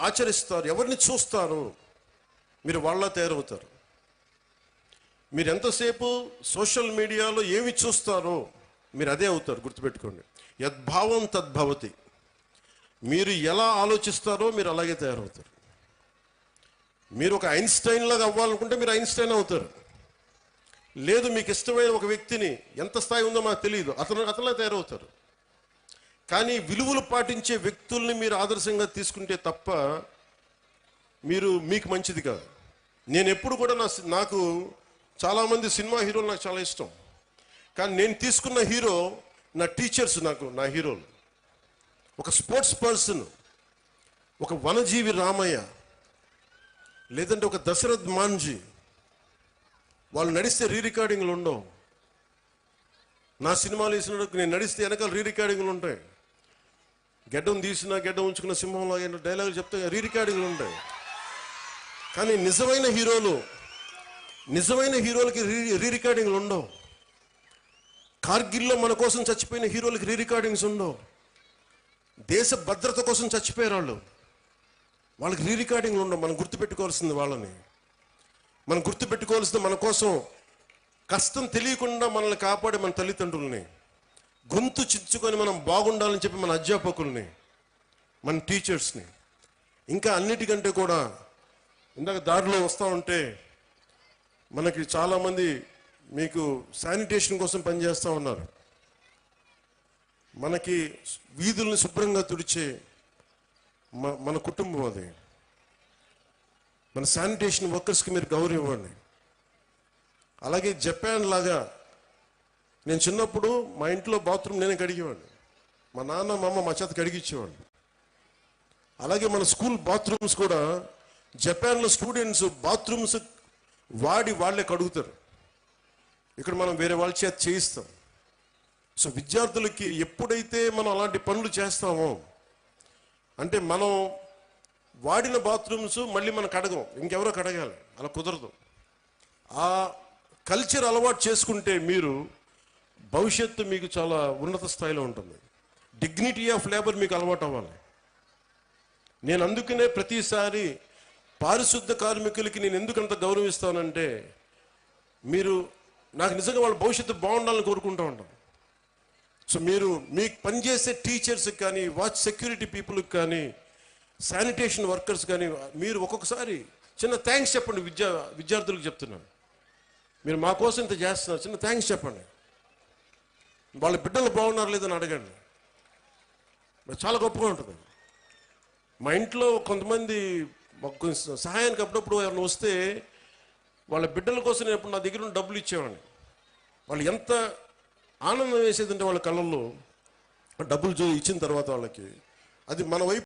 ఆచరిస్తారు, ఎవరిని చూస్తారు, మీరు వాళ్ళ తయారవుతారు. మీరు ఎంతసేపు సోషల్ మీడియాలో ఏమి చూస్తారో మీరు అదే అవుతారు. గుర్తుపెట్టుకోండి, యద్భావం తద్భవతి. మీరు ఎలా ఆలోచిస్తారో మీరు అలాగే తయారవుతారు. మీరు ఒక ఐన్స్టైన్ లాగా అవ్వాలనుకుంటే మీరు ఐన్స్టైన్ అవుతారు. లేదు, మీకు ఇష్టమైన ఒక వ్యక్తిని, ఎంత స్థాయి ఉందో మాకు తెలియదు, అతలా తయారవుతారు. కానీ విలువలు పాటించే వ్యక్తుల్ని మీరు ఆదర్శంగా తీసుకుంటే తప్ప మీకు మంచిది కాదు. నేను ఎప్పుడు కూడా నాకు చాలామంది సినిమా హీరోలు నాకు చాలా ఇష్టం. కానీ నేను తీసుకున్న హీరో నా టీచర్స్, నా హీరోలు. ఒక స్పోర్ట్స్ పర్సన్, ఒక వనజీవి రామయ్య, లేదంటే ఒక దశరథ్ మాంజీ. వాళ్ళు నడిస్తే రికార్డింగ్లు ఉండవు. నా సినిమాలు వేసినప్పుడు నేను నడిస్తే వెనకాల రికార్డింగ్లు ఉంటాయి. గెడ్డం తీసినా గెడ్డం ఉంచుకున్న సింహంలో డైలాగులు చెప్తే రికార్డింగ్లు ఉంటాయి. కానీ నిజమైన హీరోలకి రికార్డింగ్లు ఉండవు. కార్గిల్లో మన కోసం చచ్చిపోయిన హీరోలకి రికార్డింగ్స్ ఉండవు. దేశ భద్రత కోసం చచ్చిపోయారు వాళ్ళకి రికార్డింగ్లు ఉండవు. మనం గుర్తుపెట్టుకోవాల్సింది వాళ్ళని. మనం గుర్తుపెట్టుకోవాల్సింది మన కోసం కష్టం తెలియకుండా మనల్ని కాపాడే మన తల్లిదండ్రుల్ని, గొంతు చించుకొని మనం బాగుండాలని చెప్పి మన అధ్యాపకుల్ని, మన టీచర్స్ని. ఇంకా అన్నిటికంటే కూడా ఇందాక దారిలో వస్తూ ఉంటే మనకి చాలామంది మీకు శానిటేషన్ కోసం పనిచేస్తూ ఉన్నారు. మనకి వీధుల్ని శుభ్రంగా తుడిచే మన కుటుంబం అది. మన శానిటేషన్ వర్కర్స్కి మీరు గౌరవం ఇవ్వండి. అలాగే జపాన్ లాగా, నేను చిన్నప్పుడు మా ఇంట్లో బాత్రూమ్ నేనే కడిగేవాడిని. మా నాన్న మా అమ్మ మా చేత కడిగిచ్చేవాడిని. అలాగే మన స్కూల్ బాత్రూమ్స్ కూడా జపాన్లో స్టూడెంట్స్ బాత్రూమ్స్ వాళ్ళే కడుగుతారు. ఇక్కడ మనం వేరే వాళ్ళ చేత చేయిస్తాం. సో విద్యార్థులకి ఎప్పుడైతే మనం అలాంటి పనులు చేస్తామో, అంటే మనం వాడిన బాత్రూమ్స్ మళ్ళీ మనం కడగం, ఇంకెవరో కడగాలి, అలా కుదరదు. ఆ కల్చర్ అలవాటు చేసుకుంటే మీరు భవిష్యత్తు మీకు చాలా ఉన్నత స్థాయిలో ఉంటుంది. డిగ్నిటీ ఆఫ్ లేబర్ మీకు అలవాటు అవ్వాలి. నేను అందుకనే ప్రతిసారి పారిశుద్ధ కార్మికులకి నేను ఎందుకంత గౌరవిస్తానంటే, నాకు నిజంగా వాళ్ళ భవిష్యత్తు బాగుండాలని కోరుకుంటూ ఉంటాను. సో మీకు పనిచేసే టీచర్స్కి కానీ, వాచ్ సెక్యూరిటీ పీపుల్కి కానీ, శానిటేషన్ వర్కర్స్ కానీ మీరు ఒక్కొక్కసారి చిన్న థ్యాంక్స్ చెప్పండి. విద్యార్థులకు చెప్తున్నాను, మీరు మా కోసం ఇంత చేస్తున్నారు, చిన్న థ్యాంక్స్ చెప్పండి. వాళ్ళ బిడ్డలు బాగున్నారు లేదని అడగండి. చాలా గొప్పగా ఉంటుంది. మా ఇంట్లో కొంతమంది సహాయానికి అప్పుడప్పుడు ఎవరైనా వస్తే వాళ్ళ బిడ్డల కోసం నేను ఎప్పుడు నా దగ్గర ఉన్న డబ్బులు ఇచ్చేవాడిని. వాళ్ళు ఎంత ఆనందం వేసేదంటే వాళ్ళ కళ్ళల్లో డబ్బులు ఇచ్చిన తర్వాత వాళ్ళకి అది మన వైపు